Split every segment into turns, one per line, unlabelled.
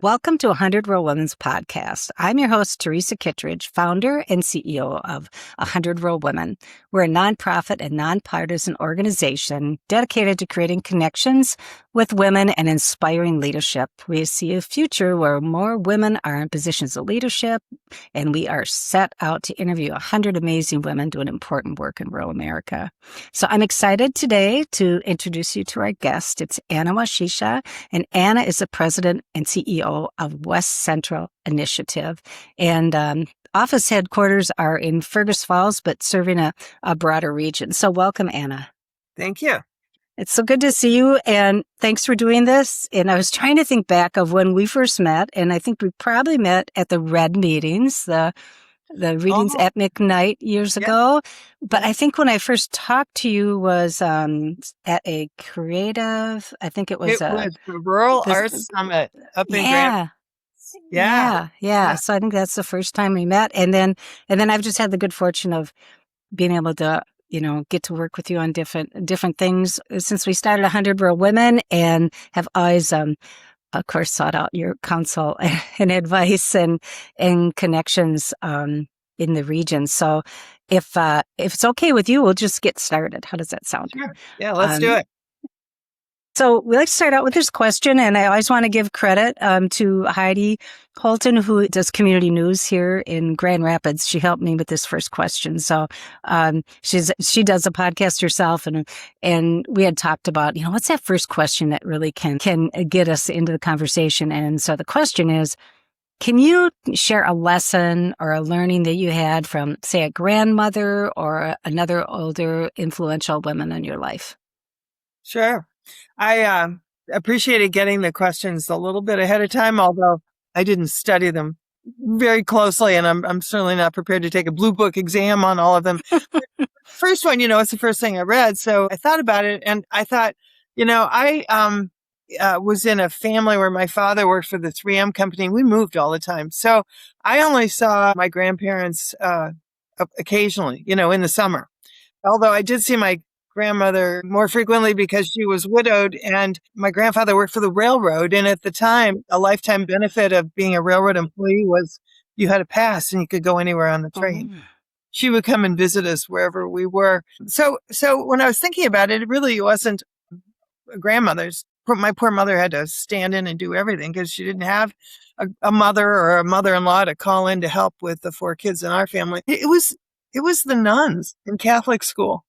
Welcome to 100 Real Women's podcast. I'm your host, Teresa Kittredge, founder and CEO of 100 Real Women. We're a nonprofit and nonpartisan organization dedicated to creating connections with women and inspiring leadership. We see a future where more women are in positions of leadership, and we are set out to interview 100 amazing women doing important work in rural America. So I'm excited today to introduce you to our guest. It's Anna Wasescha, and Anna is the president and CEO of West Central Initiative. And office headquarters are in Fergus Falls, but serving a broader region. So welcome, Anna.
Thank you.
It's so good to see you, and thanks for doing this. And I was trying to think back of when we first met, and I think we probably met at the Red meetings, the readings at McKnight years ago. But I think when I first talked to you was at a creative, I think it was
the Rural Arts Summit up in Grand.
Yeah. So I think that's the first time we met. And then I've just had the good fortune of being able to, get to work with you on different things since we started 100 Real Women, and have always, of course, sought out your counsel and advice and connections in the region. So if it's okay with you, we'll just get started. How does that sound?
Sure. Yeah, let's do it.
So we like to start out with this question, and I always want to give credit to Heidi Holton, who does community news here in Grand Rapids. She helped me with this first question. So she does a podcast herself, and we had talked about, what's that first question that really can get us into the conversation. And so the question is, can you share a lesson or a learning that you had from, say, a grandmother or another older influential woman in your life?
Sure. I appreciated getting the questions a little bit ahead of time, although I didn't study them very closely, and I'm certainly not prepared to take a blue book exam on all of them. First one, it's the first thing I read, so I thought about it, and I thought, I was in a family where my father worked for the 3M company. We moved all the time, so I only saw my grandparents occasionally, in the summer. Although I did see my grandmother more frequently because she was widowed, and my grandfather worked for the railroad. And at the time, a lifetime benefit of being a railroad employee was you had a pass and you could go anywhere on the train. Oh. She would come and visit us wherever we were. So when I was thinking about it, it really wasn't grandmother's. My poor mother had to stand in and do everything because she didn't have a mother or a mother-in-law to call in to help with the 4 kids in our family. It was the nuns in Catholic school.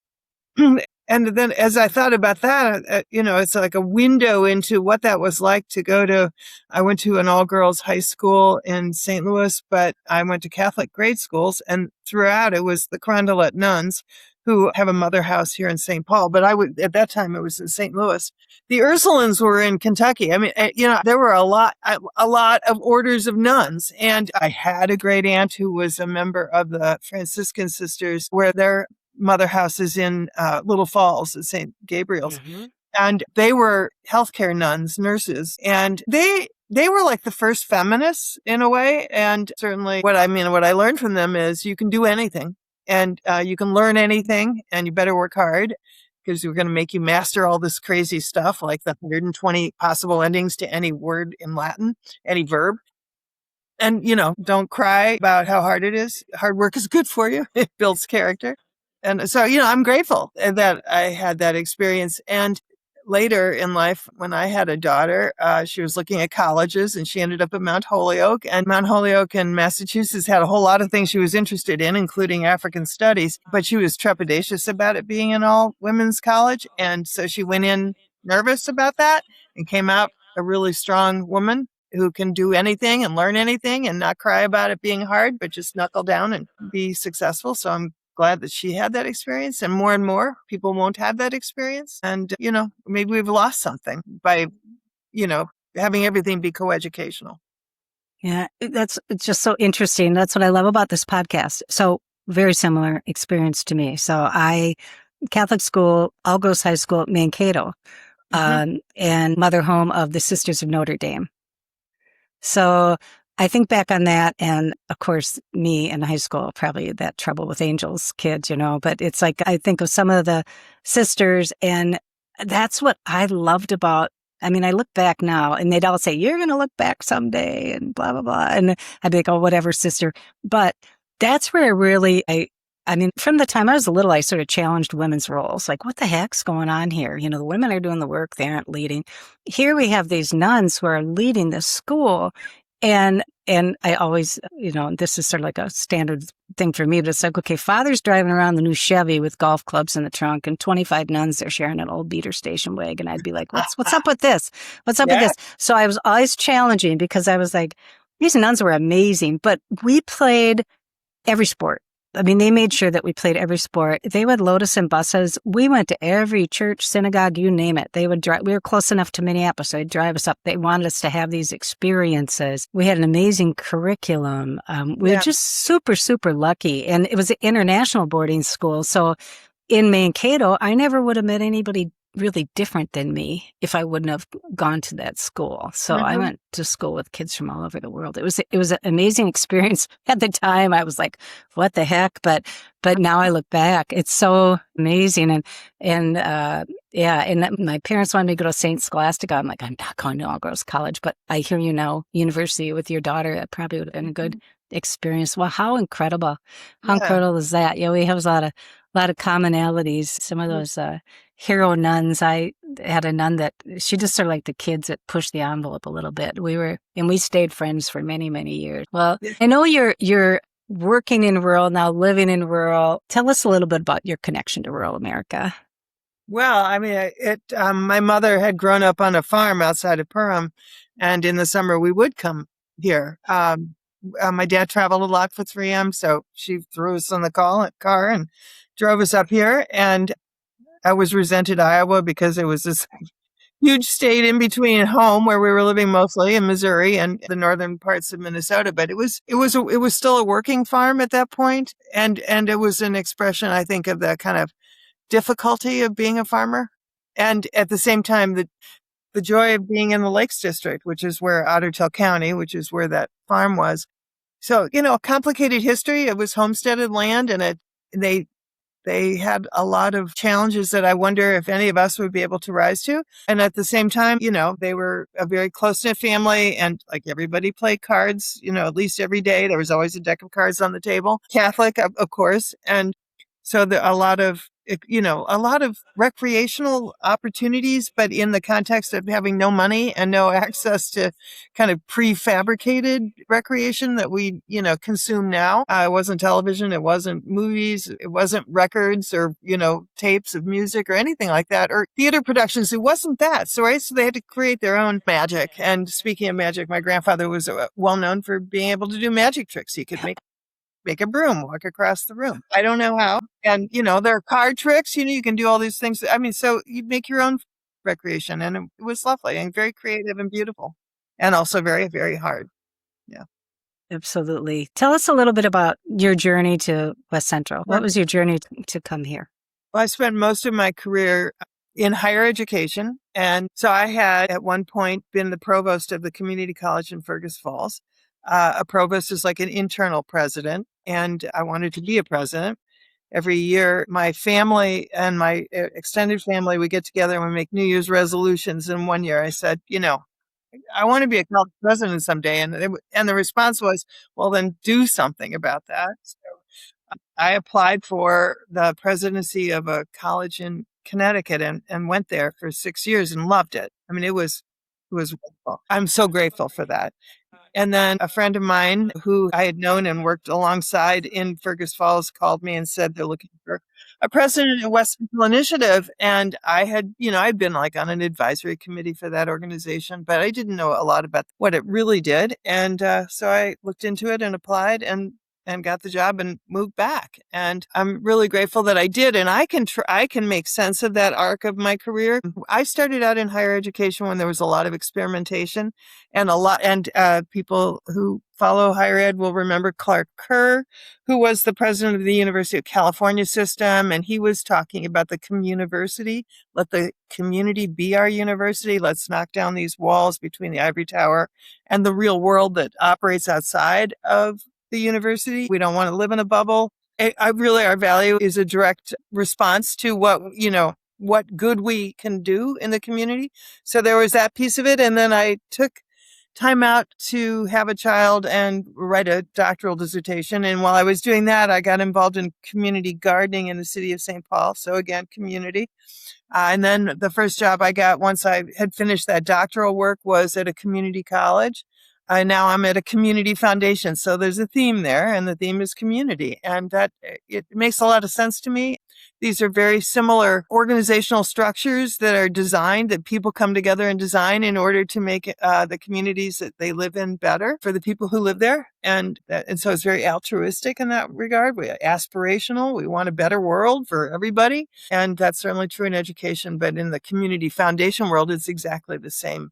And then as I thought about that, it's like a window into what that was like to go to. I went to an all-girls high school in St. Louis, but I went to Catholic grade schools, and throughout it was the Carondelet nuns, who have a mother house here in St. Paul. But at that time it was in St. Louis. The Ursulines were in Kentucky. I mean, there were a lot of orders of nuns, and I had a great aunt who was a member of the Franciscan Sisters, where their mother house is in Little Falls at St. Gabriel's. Mm-hmm. And they were healthcare nuns, nurses, and they were like the first feminists in a way. And certainly what I learned from them is you can do anything, and you can learn anything, and you better work hard, because we're going to make you master all this crazy stuff, like the 120 possible endings to any word in Latin, any verb. And, don't cry about how hard it is. Hard work is good for you. It builds character. And so, I'm grateful that I had that experience. And later in life, when I had a daughter, she was looking at colleges, and she ended up at Mount Holyoke. And Mount Holyoke in Massachusetts had a whole lot of things she was interested in, including African studies. But she was trepidatious about it being an all-women's college. And so she went in nervous about that and came out a really strong woman who can do anything and learn anything and not cry about it being hard, but just knuckle down and be successful. So I'm glad that she had that experience, and more people won't have that experience. And, maybe we've lost something by, having everything be coeducational.
Yeah, it's just so interesting. That's what I love about this podcast. So very similar experience to me. So Catholic school, all girls high school, Mankato, and mother home of the Sisters of Notre Dame. So I think back on that, and of course, me in high school, probably that Trouble with Angels kids, but it's like I think of some of the sisters, and that's what I loved about I mean, I look back now and they'd all say, you're going to look back someday and blah, blah, blah. And I'd be like, oh, whatever, sister. But that's where I mean, from the time I was little, I sort of challenged women's roles. Like, what the heck's going on here? You know, the women are doing the work. They aren't leading. Here we have these nuns who are leading the school. And I always, you know, this is sort of like a standard thing for me, but it's like, okay, father's driving around the new Chevy with golf clubs in the trunk and 25 nuns are sharing an old beater station wagon. I'd be like, what's up with this? What's up with this? So I was always challenging because I was like, these nuns were amazing, but we played every sport. I mean, they made sure that we played every sport. They would load us in buses. We went to every church, synagogue, you name it. They would drive. We were close enough to Minneapolis. So they'd drive us up. They wanted us to have these experiences. We had an amazing curriculum. We were just super, super lucky. And it was an international boarding school. So in Mankato, I never would have met anybody really different than me if I wouldn't have gone to that school. So I went to school with kids from all over the world. It was an amazing experience. At the time, I was like, what the heck? But now I look back, it's so amazing. And my parents wanted me to go to St. Scholastica. I'm like, I'm not going to all girls college, but I hear you now, university with your daughter, that probably would have been a good experience. Well, how incredible. How incredible is that? Yeah, we have a lot of commonalities. Some of those hero nuns. I had a nun that she just sort of like the kids that pushed the envelope a little bit. We stayed friends for many, many years. Well, I know you're working in rural now, living in rural. Tell us a little bit about your connection to rural America.
Well, I mean, my mother had grown up on a farm outside of Perham, and in the summer we would come here. My dad traveled a lot for 3M, so she threw us in the car and drove us up here. And I always resented Iowa because it was this huge state in between home where we were living mostly in Missouri and the northern parts of Minnesota. But it was still a working farm at that point, and it was an expression, I think, of the kind of difficulty of being a farmer, and at the same time the joy of being in the Lakes District, which is where Otter Tail County, which is where that farm was. So, you know, a complicated history. It was homesteaded land, and they had a lot of challenges that I wonder if any of us would be able to rise to. And at the same time, you know, they were a very close-knit family, and like everybody played cards, you know, at least every day. There was always a deck of cards on the table. Catholic, of course. And so a lot of recreational opportunities, but in the context of having no money and no access to kind of prefabricated recreation that we, you know, consume now. It wasn't television. It wasn't movies. It wasn't records or, you know, tapes of music or anything like that, or theater productions. It wasn't that. So they had to create their own magic. And speaking of magic, my grandfather was well known for being able to do magic tricks. He could make a broom walk across the room. I don't know how. And, you know, there are card tricks, you know, you can do all these things. I mean, so you make your own recreation, and it was lovely and very creative and beautiful, and also very, very hard. Yeah.
Absolutely. Tell us a little bit about your journey to West Central. What was your journey to come here?
Well, I spent most of my career in higher education. And so I had at one point been the provost of the community college in Fergus Falls. A provost is like an internal president, and I wanted to be a president. Every year, my family and my extended family, we get together and we make New Year's resolutions. And one year I said, you know, I want to be a college president someday. And the response was, well, then do something about that. So I applied for the presidency of a college in Connecticut and went there for 6 years and loved it. I mean, it was wonderful. I'm so grateful for that. And then a friend of mine who I had known and worked alongside in Fergus Falls called me and said they're looking for a president of West Central Initiative. And I had, you know, I'd been like on an advisory committee for that organization, but I didn't know a lot about what it really did. And so I looked into it and applied and got the job and moved back. And I'm really grateful that I did. And I can make sense of that arc of my career. I started out in higher education when there was a lot of experimentation, and people who follow higher ed will remember Clark Kerr, who was the president of the University of California system. And he was talking about the communiversity. Let the community be our university. Let's knock down these walls between the ivory tower and the real world that operates outside of the university. We don't want to live in a bubble. Our value is a direct response to what, you know, what good we can do in the community. So there was that piece of it. And then I took time out to have a child and write a doctoral dissertation. And while I was doing that, I got involved in community gardening in the city of St. Paul. So again, community. And then the first job I got once I had finished that doctoral work was at a community college. Now I'm at a community foundation. So there's a theme there, and the theme is community. And that it makes a lot of sense to me. These are very similar organizational structures that are designed, that people come together and design in order to make the communities that they live in better for the people who live there. And so it's very altruistic in that regard. We're aspirational. We want a better world for everybody. And that's certainly true in education. But in the community foundation world, it's exactly the same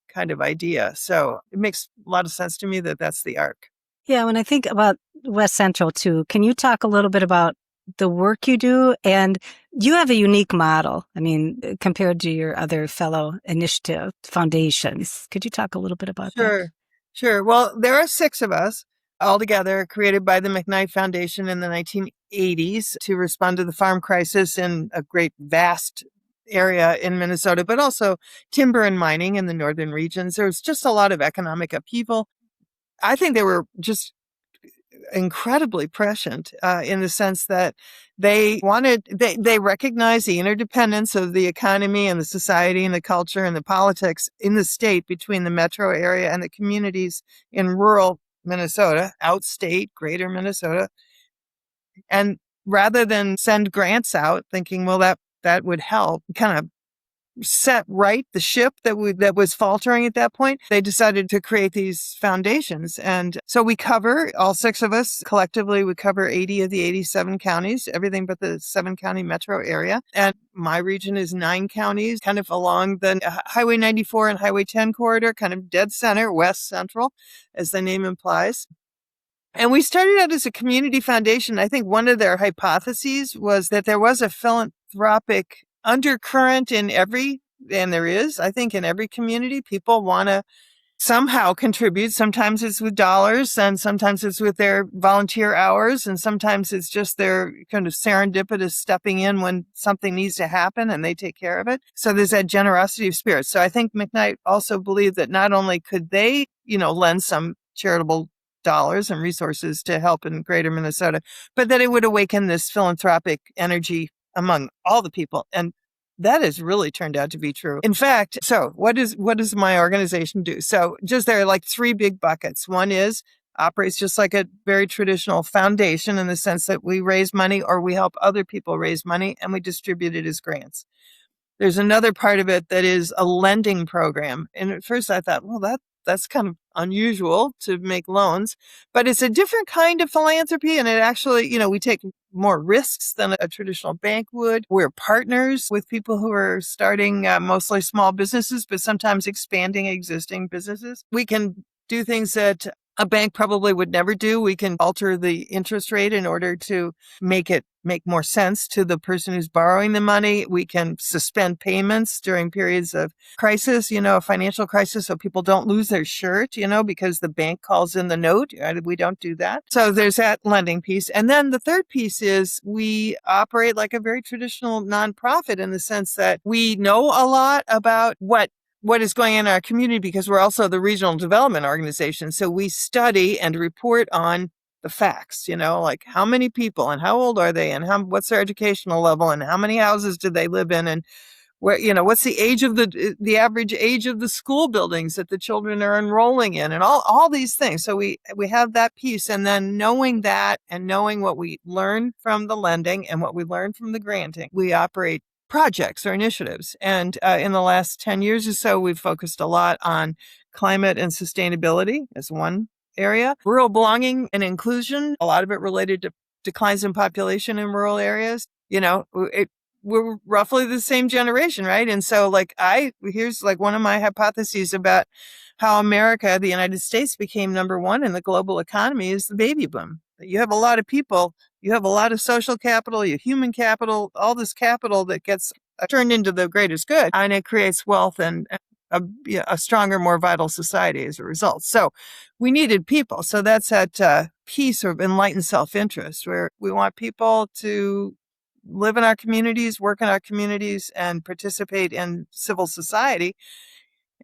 kind of idea. So it makes a lot of sense to me that that's the arc.
Yeah, when I think about West Central too, can you talk a little bit about the work you do? And you have a unique model, I mean, compared to your other fellow initiative foundations. Could you talk a little bit about that?
Sure. Well, there are 6 of us altogether, created by the McKnight Foundation in the 1980s to respond to the farm crisis in a great, vast area in Minnesota, but also timber and mining in the northern regions. There was just a lot of economic upheaval. I think they were just incredibly prescient in the sense that they recognized the interdependence of the economy and the society and the culture and the politics in the state between the metro area and the communities in rural Minnesota, outstate, greater Minnesota. And rather than send grants out thinking, well, that would help, kind of set right the ship that was faltering at that point, they decided to create these foundations. And so we cover, all 6 of us collectively, we cover 80 of the 87 counties, everything but the 7-county metro area. And my region is 9 counties, kind of along the Highway 94 and Highway 10 corridor, kind of dead center, West Central, as the name implies. And we started out as a community foundation. I think one of their hypotheses was that there was a philanthropic undercurrent and there is, I think, in every community. People want to somehow contribute. Sometimes it's with dollars, and sometimes it's with their volunteer hours, and sometimes it's just their kind of serendipitous stepping in when something needs to happen and they take care of it. So there's that generosity of spirit. So I think McKnight also believed that not only could they, lend some charitable dollars and resources to help in greater Minnesota, but that it would awaken this philanthropic energy among all the people. And that has really turned out to be true. In fact, so what does my organization do? So just there are like 3 big buckets. One is operates just like a very traditional foundation in the sense that we raise money or we help other people raise money and we distribute it as grants. There's another part of it that is a lending program. And at first I thought, well, that's kind of unusual to make loans, but it's a different kind of philanthropy. And it actually, we take more risks than a traditional bank would. We're partners with people who are starting mostly small businesses, but sometimes expanding existing businesses. We can do things that a bank probably would never do. We can alter the interest rate in order to make it make more sense to the person who's borrowing the money. We can suspend payments during periods of crisis, a financial crisis, so people don't lose their shirt, because the bank calls in the note. We don't do that. So there's that lending piece. And then the third piece is we operate like a very traditional nonprofit in the sense that we know a lot about what is going on in our community because we're also the regional development organization. So we study and report on the facts, like how many people and how old are they and what's their educational level and how many houses do they live in and where, what's the age of the average age of the school buildings that the children are enrolling in and all these things. So we have that piece, and then knowing that and knowing what we learn from the lending and what we learn from the granting, we operate projects or initiatives. And in the last 10 years or so, we've focused a lot on climate and sustainability as one area, rural belonging and inclusion, a lot of it related to declines in population in rural areas. We're roughly the same generation, right? And so here's one of my hypotheses about how America, the United States, became number 1 in the global economy is the baby boom. You have a lot of people, you have a lot of social capital, you have human capital, all this capital that gets turned into the greatest good, and it creates wealth and a stronger, more vital society as a result. So we needed people. So that's that piece of enlightened self-interest where we want people to live in our communities, work in our communities, and participate in civil society.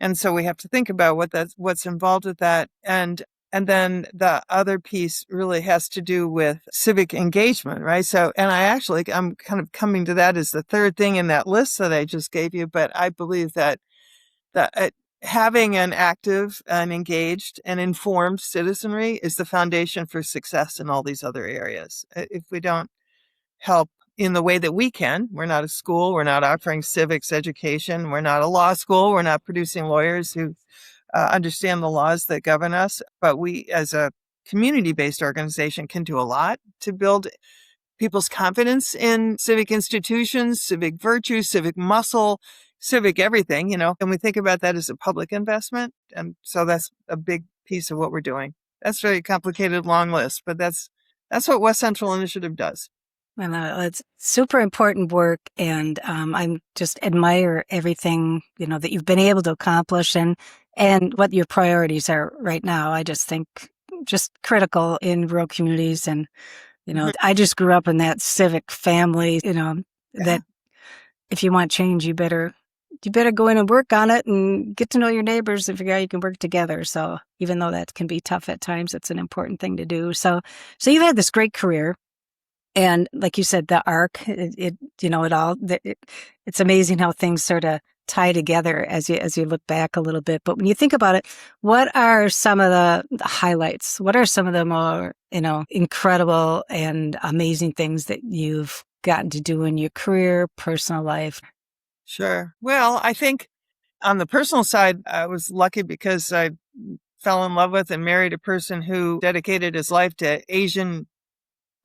And so we have to think about what's involved with that. And then the other piece really has to do with civic engagement, right? So, and I'm kind of coming to that as the third thing in that list that I just gave you. But I believe that having an active and engaged and informed citizenry is the foundation for success in all these other areas. If we don't help in the way that we can, we're not a school, we're not offering civics education, we're not a law school, we're not producing lawyers who understand the laws that govern us, but we as a community-based organization can do a lot to build people's confidence in civic institutions, civic virtue, civic muscle, civic everything, and we think about that as a public investment. And so that's a big piece of what we're doing. That's a very complicated, long list, but that's what West Central Initiative does.
Well, it's super important work, and I just admire everything that you've been able to accomplish, and what your priorities are right now. I just think just critical in rural communities, and I just grew up in that civic family. That if you want change, you better go in and work on it and get to know your neighbors and figure out you can work together. So even though that can be tough at times, it's an important thing to do. So you've had this great career. And like you said, the arc, it's amazing how things sort of tie together as you look back a little bit. But when you think about it, what are some of the highlights? What are some of the more, incredible and amazing things that you've gotten to do in your career, personal life?
Sure. Well, I think on the personal side, I was lucky because I fell in love with and married a person who dedicated his life to Asian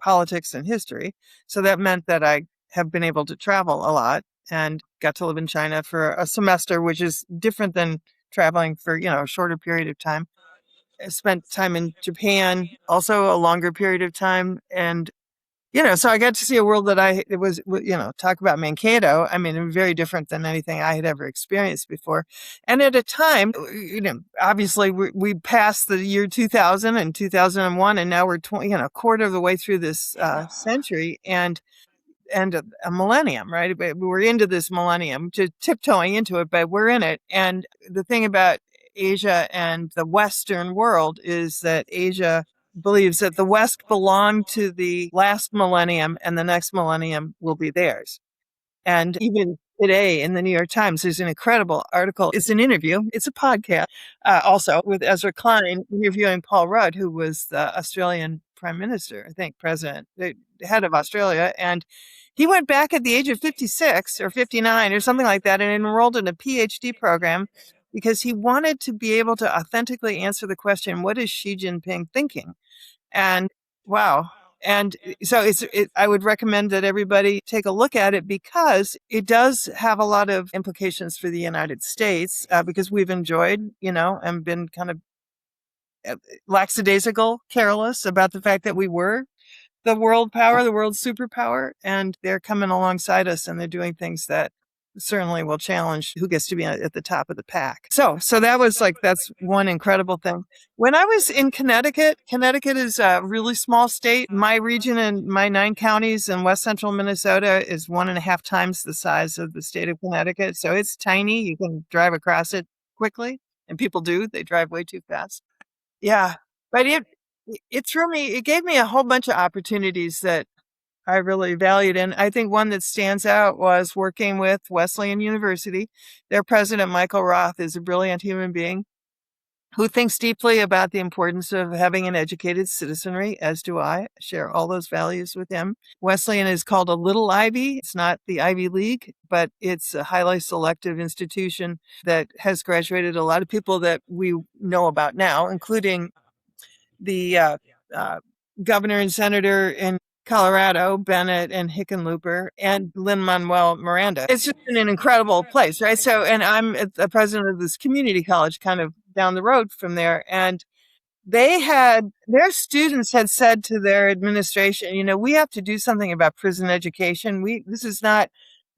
politics and history. So that meant that I have been able to travel a lot and got to live in China for a semester, which is different than traveling for, a shorter period of time. I spent time in Japan, also a longer period of time. And, so I got to see a world that it was, talk about Mankato. I mean, very different than anything I had ever experienced before. And at a time, obviously we passed the year 2000 and 2001, and now we're a quarter of the way through this century and a millennium, right? But we're into this millennium, just tiptoeing into it, but we're in it. And the thing about Asia and the Western world is that Asia believes that the West belonged to the last millennium and the next millennium will be theirs. And even today in the New York Times, there's an incredible article. It's an interview. It's a podcast also with Ezra Klein interviewing Paul Rudd, who was the Australian Prime Minister, I think, president, the head of Australia. And he went back at the age of 56 or 59 or something like that and enrolled in a PhD program because he wanted to be able to authentically answer the question, what is Xi Jinping thinking? And wow. And so I would recommend that everybody take a look at it because it does have a lot of implications for the United States because we've enjoyed, and been kind of lackadaisical, careless about the fact that we were the world power, the world superpower, and they're coming alongside us and they're doing things that certainly will challenge who gets to be at the top of the pack. So that was that's one incredible thing. When I was in Connecticut is a really small state. My region and my 9 counties in West Central Minnesota is 1.5 times the size of the state of Connecticut. So it's tiny. You can drive across it quickly, and people do. They drive way too fast. Yeah, but it threw me. It gave me a whole bunch of opportunities that I really valued. And I think one that stands out was working with Wesleyan University. Their president, Michael Roth, is a brilliant human being who thinks deeply about the importance of having an educated citizenry, as do I. Share all those values with him. Wesleyan is called a little Ivy. It's not the Ivy League, but it's a highly selective institution that has graduated a lot of people that we know about now, including the governor and senator in Colorado, Bennett and Hickenlooper, and Lin-Manuel Miranda. It's just been an incredible place, right? So, and I'm the president of this community college kind of down the road from there. And their students had said to their administration, we have to do something about prison education. This is not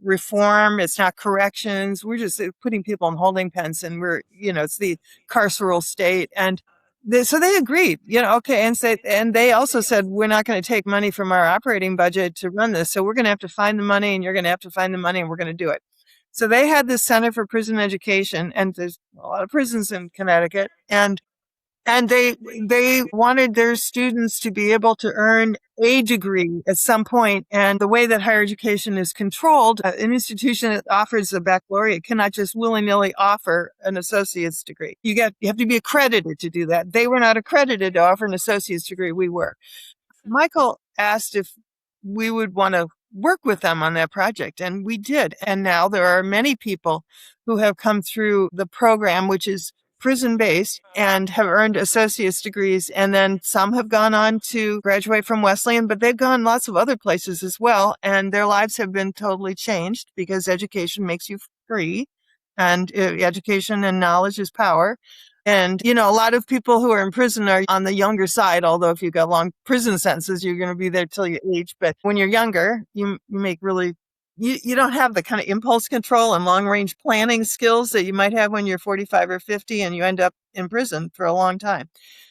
reform. It's not corrections. We're just putting people in holding pens and it's the carceral state. And So they agreed, okay. And they also said, we're not going to take money from our operating budget to run this. So we're going to have to find the money, and you're going to have to find the money, and we're going to do it. So they had this Center for Prison Education, and there's a lot of prisons in Connecticut. And they wanted their students to be able to earn a degree at some point. And the way that higher education is controlled, an institution that offers a baccalaureate cannot just willy-nilly offer an associate's degree. You have to be accredited to do that. They were not accredited to offer an associate's degree. We were. Michael asked if we would want to work with them on that project, and we did. And now there are many people who have come through the program, which is prison-based, and have earned associate's degrees. And then some have gone on to graduate from Wesleyan, but they've gone lots of other places as well. And their lives have been totally changed because education makes you free, and education and knowledge is power. And, a lot of people who are in prison are on the younger side, although if you've got long prison sentences, you're going to be there till you age. But when you're younger, you make really, you don't have the kind of impulse control and long range planning skills that you might have when you're 45 or 50 and you end up in prison for a long time.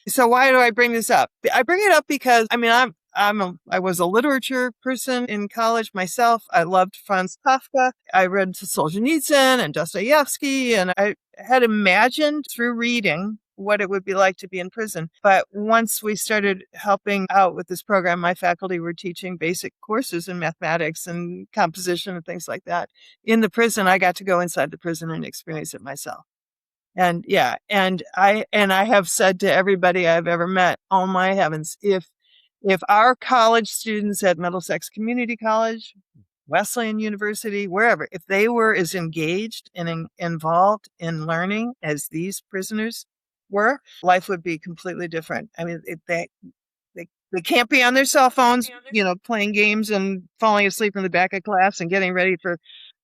So why do I bring this up? I bring it up because, I was a literature person in college myself. I loved Franz Kafka. I read Solzhenitsyn and Dostoevsky, and I had imagined through reading what it would be like to be in prison. But once we started helping out with this program, my faculty were teaching basic courses in mathematics and composition and things like that. In the prison, I got to go inside the prison and experience it myself. And I have said to everybody I've ever met, oh my heavens, if our college students at Middlesex Community College, Wesleyan University, wherever, if they were as engaged and involved in learning as these prisoners were, life would be completely different. They can't be on their cell phones, playing games and falling asleep in the back of class and getting ready for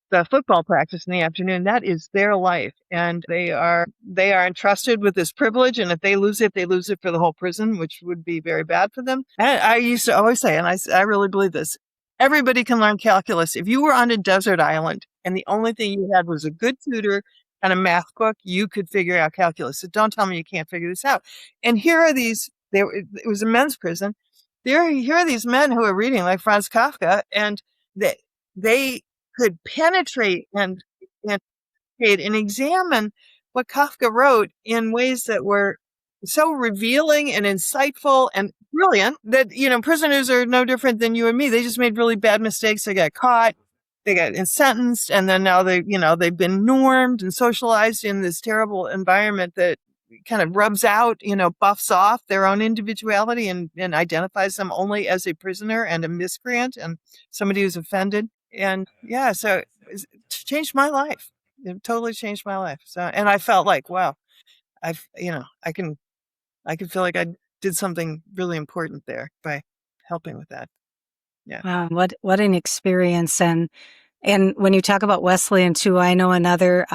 the football practice in the afternoon. That is their life. And they are entrusted with this privilege. And if they lose it for the whole prison, which would be very bad for them. And I used to always say, and I really believe this, everybody can learn calculus. If you were on a desert island and the only thing you had was a good tutor and a math book, you could figure out calculus. So don't tell me you can't figure this out. And here are these, it was a men's prison. Here are these men who are reading like Franz Kafka, and they could penetrate and examine what Kafka wrote in ways that were so revealing and insightful and brilliant that, prisoners are no different than you and me. They just made really bad mistakes. They got caught, they got sentenced, and then now they've been normed and socialized in this terrible environment that kind of rubs out, buffs off their own individuality and identifies them only as a prisoner and a miscreant and somebody who's offended. And so it changed my life. It totally changed my life. So, and I felt like, wow, I can feel like I did something really important there by helping with that. Yeah.
Wow, what an experience. And when you talk about Wesleyan too, I know another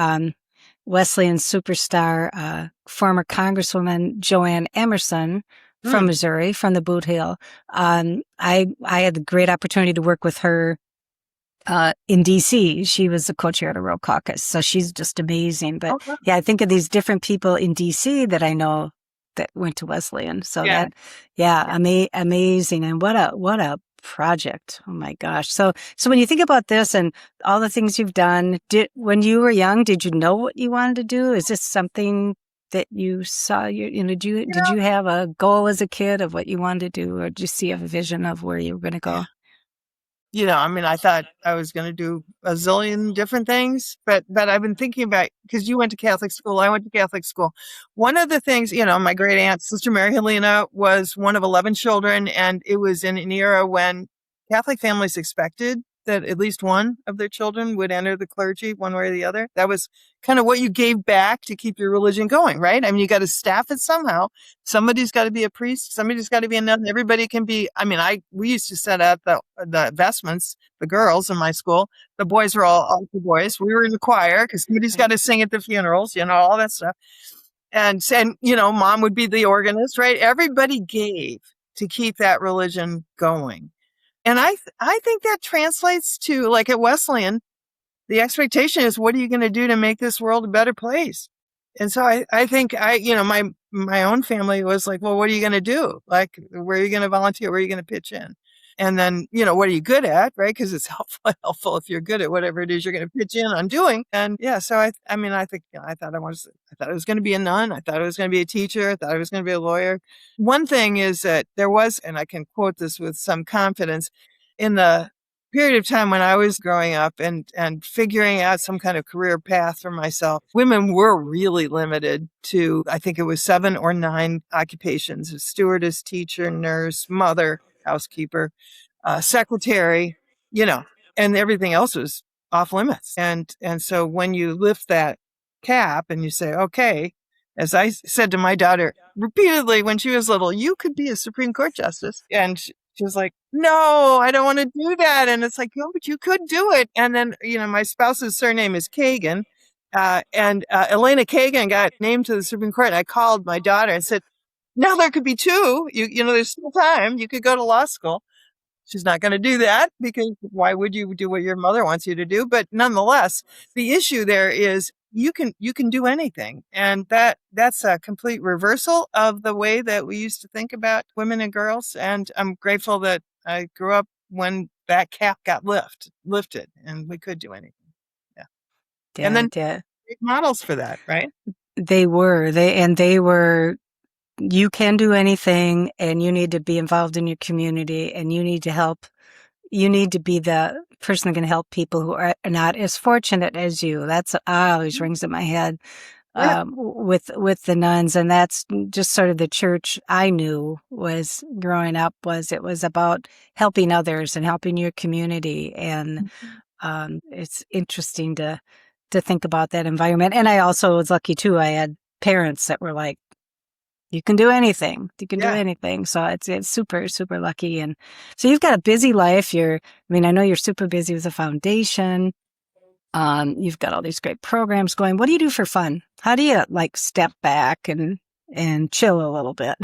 Wesleyan superstar, former Congresswoman Joanne Emerson from Missouri, from the Boot Hill. I had the great opportunity to work with her in DC. She was the co-chair of the Rural Caucus, so she's just amazing. But I think of these different people in DC that I know that went to Wesleyan. So amazing. And what a project. Oh my gosh. So when you think about this and all the things you've done, when you were young, did you know what you wanted to do? Is this something that you saw? Did you have a goal as a kid of what you wanted to do, or did you see a vision of where you were going to go?
I thought I was going to do a zillion different things, but I've been thinking about, because you went to Catholic school, I went to Catholic school. One of the things, my great aunt, Sister Mary Helena, was one of 11 children, and it was in an era when Catholic families expected that at least one of their children would enter the clergy one way or the other. That was kind of what you gave back to keep your religion going, right? You got to staff it somehow. Somebody's got to be a priest. Somebody's got to be a nun. Everybody can be. We used to set out the vestments, the girls in my school. The boys were all the boys. We were in the choir because somebody's got to sing at the funerals, all that stuff. And mom would be the organist, right? Everybody gave to keep that religion going. And I think that translates to, like at Wesleyan, the expectation is, what are you going to do to make this world a better place? And so I think my my own family was like, well, what are you going to do? Like, where are you going to volunteer? Where are you going to pitch in? And then, what are you good at? Right. Because it's helpful if you're good at whatever it is you're going to pitch in on doing. And yeah, so I mean, I think, I thought I thought I was going to be a nun. I thought I was going to be a teacher. I thought I was going to be a lawyer. One thing is that there was, and I can quote this with some confidence, in the period of time when I was growing up and figuring out some kind of career path for myself, women were really limited to, I think it was 7 or 9 occupations: a stewardess, teacher, nurse, mother, housekeeper, secretary, and everything else was off limits. And so when you lift that cap and you say, okay, as I said to my daughter repeatedly when she was little, you could be a Supreme Court justice. And she was like, no, I don't want to do that. And it's like, no, but you could do it. And then, my spouse's surname is Kagan. And Elena Kagan got named to the Supreme Court. And I called my daughter and said, now there could be 2. There's still time. You could go to law school. She's not going to do that, because why would you do what your mother wants you to do? But nonetheless, the issue there is you can do anything. And that's a complete reversal of the way that we used to think about women and girls. And I'm grateful that I grew up when that cap got lifted and we could do anything. Yeah. And then big models for that, right?
They were, you can do anything, and you need to be involved in your community, and you need to help. You need to be the person that can help people who are not as fortunate as you. That's always rings in my head.
Yeah.
With the nuns, and that's just sort of the church I knew was growing up. It was about helping others and helping your community, and it's interesting to think about that environment. And I also was lucky too. I had parents that were like, you can do anything. You can do anything. So it's super, super lucky. And so you've got a busy life. I know you're super busy with the foundation. You've got all these great programs going. What do you do for fun? How do you step back and chill a little bit?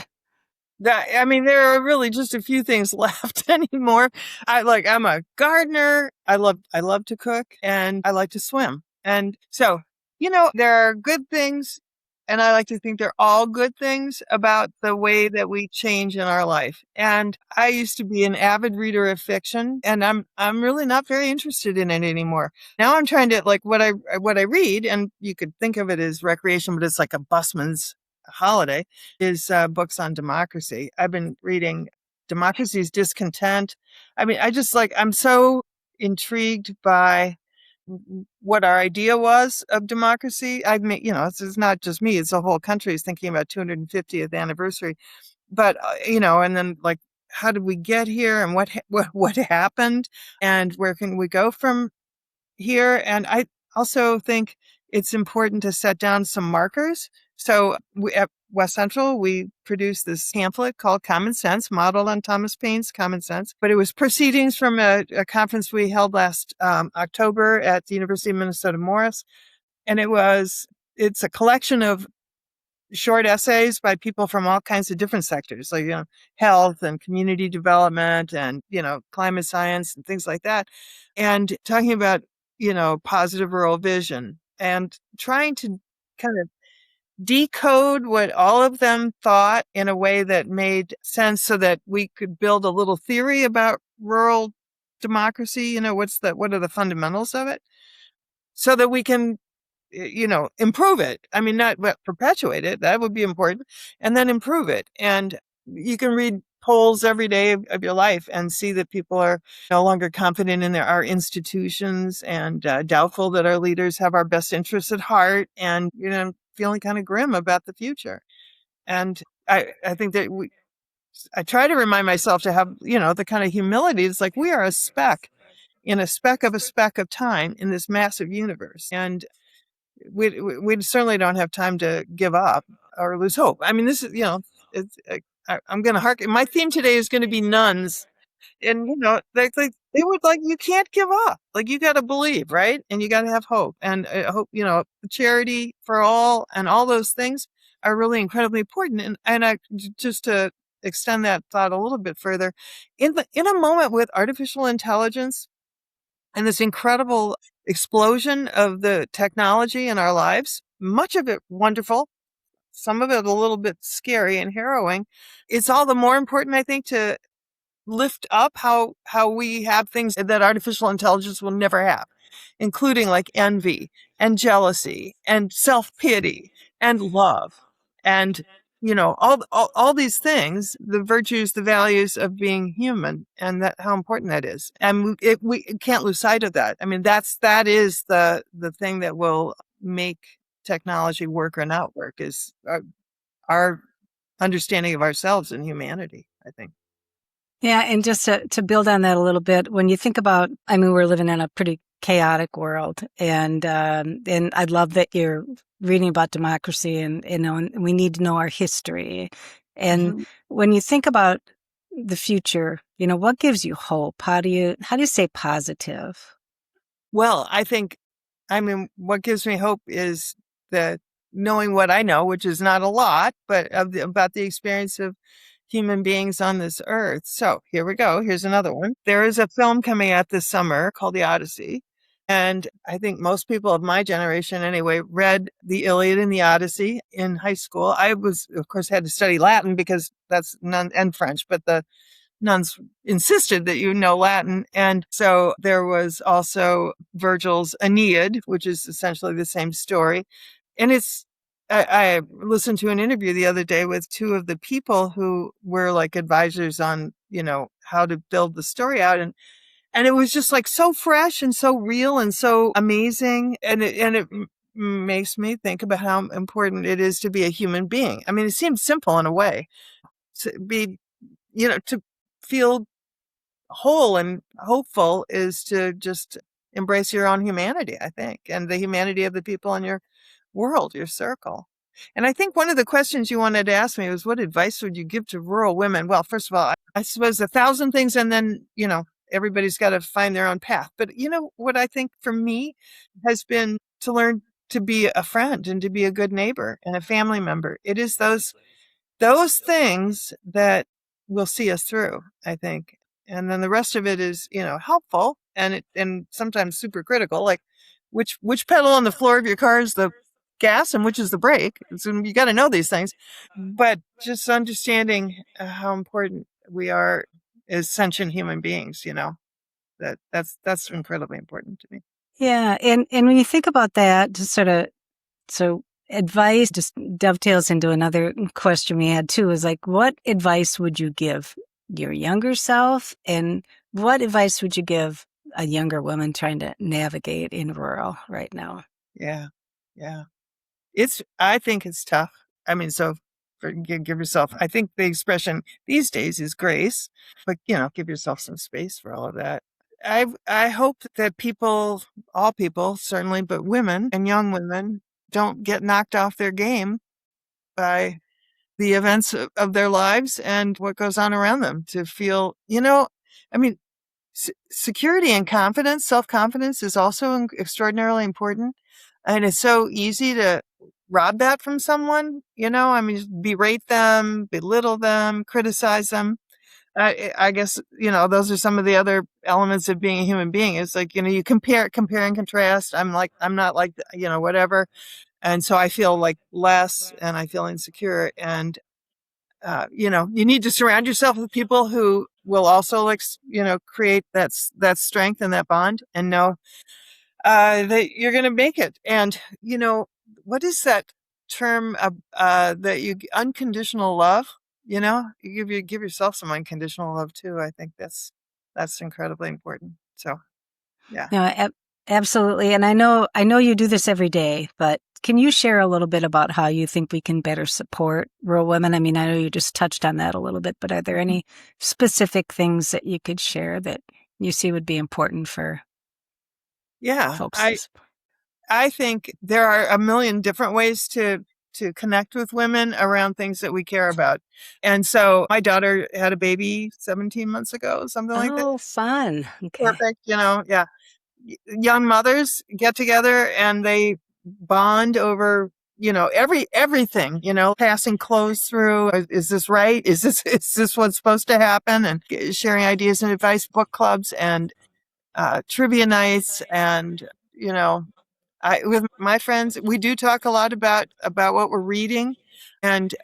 There are really just a few things left anymore. I'm a gardener. I love to cook, and I like to swim. And so, there are good things, and I like to think they're all good things about the way that we change in our life. And I used to be an avid reader of fiction, and I'm really not very interested in it anymore. Now I'm trying to what I read, and you could think of it as recreation, but it's like a busman's holiday, is books on democracy. I've been reading Democracy's Discontent. I'm so intrigued by what our idea was of democracy. It's not just me, it's the whole country is thinking about 250th anniversary. But, and then how did we get here, and what happened, and where can we go from here? And I also think it's important to set down some markers. So at West Central, we produced this pamphlet called Common Sense, modeled on Thomas Paine's Common Sense. But it was proceedings from a conference we held last October at the University of Minnesota Morris. And it's a collection of short essays by people from all kinds of different sectors, like, health and community development and, climate science and things like that. And talking about, positive rural vision, and trying to kind of decode what all of them thought in a way that made sense, so that we could build a little theory about rural democracy. What are the fundamentals of it, so that we can, improve it. Not perpetuate it. That would be important. And then improve it. And you can read polls every day of your life and see that people are no longer confident in our institutions, and doubtful that our leaders have our best interests at heart, and, feeling kind of grim about the future. And I think that I try to remind myself to have, the kind of humility. It's like we are a speck in a speck of time in this massive universe. And we certainly don't have time to give up or lose hope. This is, I'm going to harken. My theme today is going to be nuns. And, they would you can't give up. You got to believe, right? And you got to have hope. And hope, charity for all and all those things are really incredibly important. And I just to extend that thought a little bit further, in a moment with artificial intelligence and this incredible explosion of the technology in our lives, much of it wonderful, some of it a little bit scary and harrowing. It's all the more important, I think, to lift up how we have things that artificial intelligence will never have, including like envy and jealousy and self-pity and love and all these things, the virtues, the values of being human, and that how important that is. And we can't lose sight of that. I mean, that is the thing that will make technology work or not work, is our understanding of ourselves and humanity, I think.
Yeah, and just to build on that a little bit, when you think about, I mean, we're living in a pretty chaotic world, and I love that you're reading about democracy, and and we need to know our history. And
Mhm.
when you think about the future, what gives you hope? How do you stay positive?
Well, I mean, what gives me hope is that knowing what I know, which is not a lot, but about the experience of human beings on this earth. So here we go. Here's another one. There is a film coming out this summer called The Odyssey. And I think most people of my generation, anyway, read the Iliad and the Odyssey in high school. I was, of course, had to study Latin because that's none, and French, but the nuns insisted that you know Latin. And so there was also Virgil's Aeneid, which is essentially the same story. And I listened to an interview the other day with two of the people who were like advisors on, how to build the story out. And it was just like so fresh and so real and so amazing. And it makes me think about how important it is to be a human being. I mean, it seems simple in a way to be, to feel whole and hopeful is to just embrace your own humanity, I think, and the humanity of the people in your world, your circle. And I think one of the questions you wanted to ask me was, what advice would you give to rural women? Well, first of all, I suppose 1,000 things, and then, everybody's got to find their own path. But what I think for me has been to learn to be a friend and to be a good neighbor and a family member. It is those things that will see us through, I think. And then the rest of it is, helpful and sometimes super critical, like which pedal on the floor of your car is the gas and which is the brake. So you got to know these things. But just understanding how important we are as sentient human beings, that's incredibly important to me.
Yeah, and when you think about that, just sort of so advice just dovetails into another question we had too, is like, what advice would you give your younger self, and what advice would you give a younger woman trying to navigate in rural right now?
Yeah. Yeah. I think it's tough. I mean, so give yourself, I think the expression these days is grace, but give yourself some space for all of that. I hope that all people certainly, but women and young women don't get knocked off their game by the events of their lives and what goes on around them, to feel, I mean, security and confidence, self-confidence is also extraordinarily important. And it's so easy to rob that from someone, I mean, berate them, belittle them, criticize them. I guess, those are some of the other elements of being a human being. It's like, you compare and contrast. I'm not like, whatever. And so I feel like less and I feel insecure. And you need to surround yourself with people who will also create that strength and that bond, and know that you're going to make it. And what is that term that unconditional love? You give yourself some unconditional love too. I think that's incredibly important. So yeah.
No, absolutely. And I know you do this every day, but can you share a little bit about how you think we can better support rural women? I mean, I know you just touched on that a little bit, but are there any specific things that you could share that you see would be important for
Yeah,
folks to
I
support?
I think there are a million different ways to connect with women around things that we care about. And so my daughter had a baby 17 months ago, something like that.
Oh, fun. Okay.
Perfect, yeah. Young mothers get together and they bond over, everything, passing clothes through. Is this right? Is this what's supposed to happen? And sharing ideas and advice, book clubs and trivia nights. And, with my friends, we do talk a lot about what we're reading. and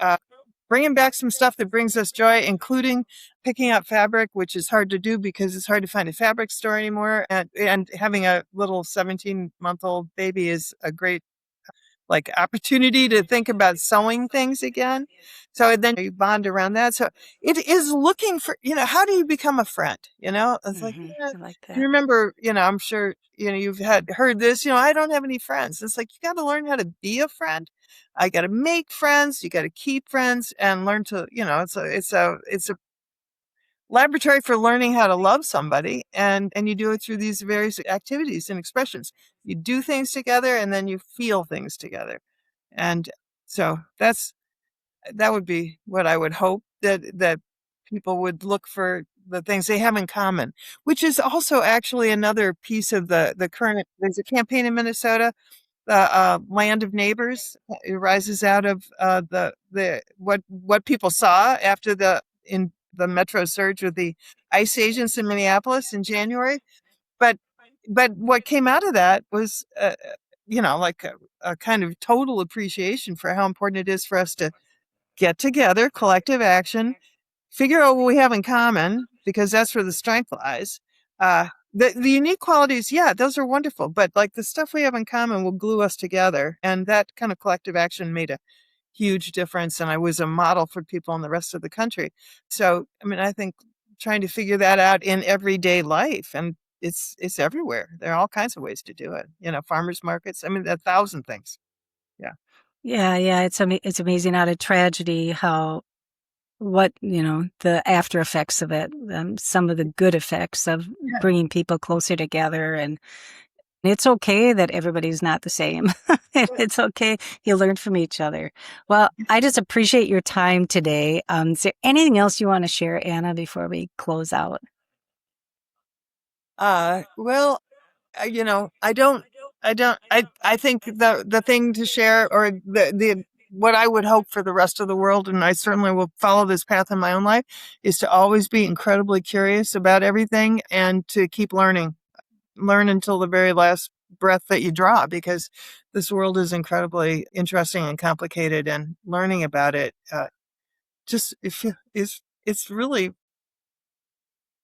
bringing back some stuff that brings us joy, including picking up fabric, which is hard to do because it's hard to find a fabric store anymore. And having a little 17-month-old baby is a great opportunity to think about sewing things again. So then you bond around that. So it is looking for, how do you become a friend? It's
I like
you
that.
remember, I'm sure, you've heard this, I don't have any friends. It's like, you got to learn how to be a friend. I got to make friends. You got to keep friends and learn to, it's a laboratory for learning how to love somebody. And you do it through these various activities and expressions. You do things together and then you feel things together. And so that would be what I would hope, that people would look for the things they have in common, which is also actually another piece of the current. There's a campaign in Minnesota, the Land of Neighbors. It rises out of the what people saw after in the metro surge with the ICE agents in Minneapolis in January. But what came out of that was like a kind of total appreciation for how important it is for us to get together, collective action, figure out what we have in common, because that's where the strength lies. The unique qualities, yeah, those are wonderful, but the stuff we have in common will glue us together. And that kind of collective action made a huge difference. And I was a model for people in the rest of the country. So, I think trying to figure that out in everyday life, and it's everywhere. There are all kinds of ways to do it. Farmers markets. 1,000 things. Yeah.
Yeah. It's amazing out of tragedy the after effects of it, some of the good effects of
Yeah.
bringing people closer together. And it's okay that everybody's not the same. It's okay. You learn from each other. Well, I just appreciate your time today. Is there anything else you want to share, Anna, before we close out?
Well, I think the thing to share, or the what I would hope for the rest of the world, and I certainly will follow this path in my own life, is to always be incredibly curious about everything and to keep learning. Learn until the very last breath that you draw, because this world is incredibly interesting and complicated, and learning about it just it's really,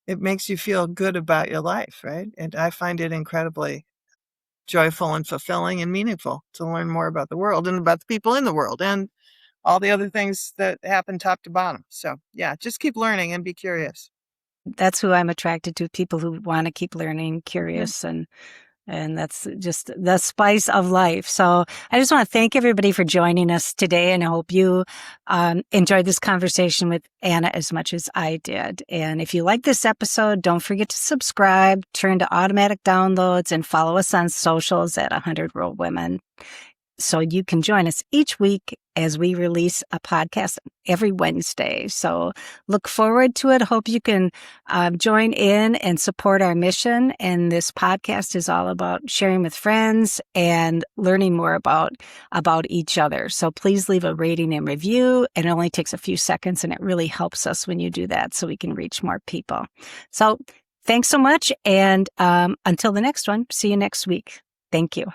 it makes you feel good about your life, right? And I find it incredibly joyful and fulfilling and meaningful to learn more about the world and about the people in the world and all the other things that happen top to bottom. So yeah, just keep learning and be curious.
That's who I'm attracted to, people who want to keep learning,
Yeah.
curious, and that's just the spice of life. So I just want to thank everybody for joining us today. And I hope you enjoyed this conversation with Anna as much as I did. And if you like this episode, don't forget to subscribe, turn to automatic downloads, and follow us on socials at 100 Real Women, so you can join us each week as we release a podcast every Wednesday. So look forward to it. Hope you can join in and support our mission. And this podcast is all about sharing with friends and learning more about each other. So please leave a rating and review. It only takes a few seconds, and it really helps us when you do that, so we can reach more people. So thanks so much. And until the next one, see you next week. Thank you.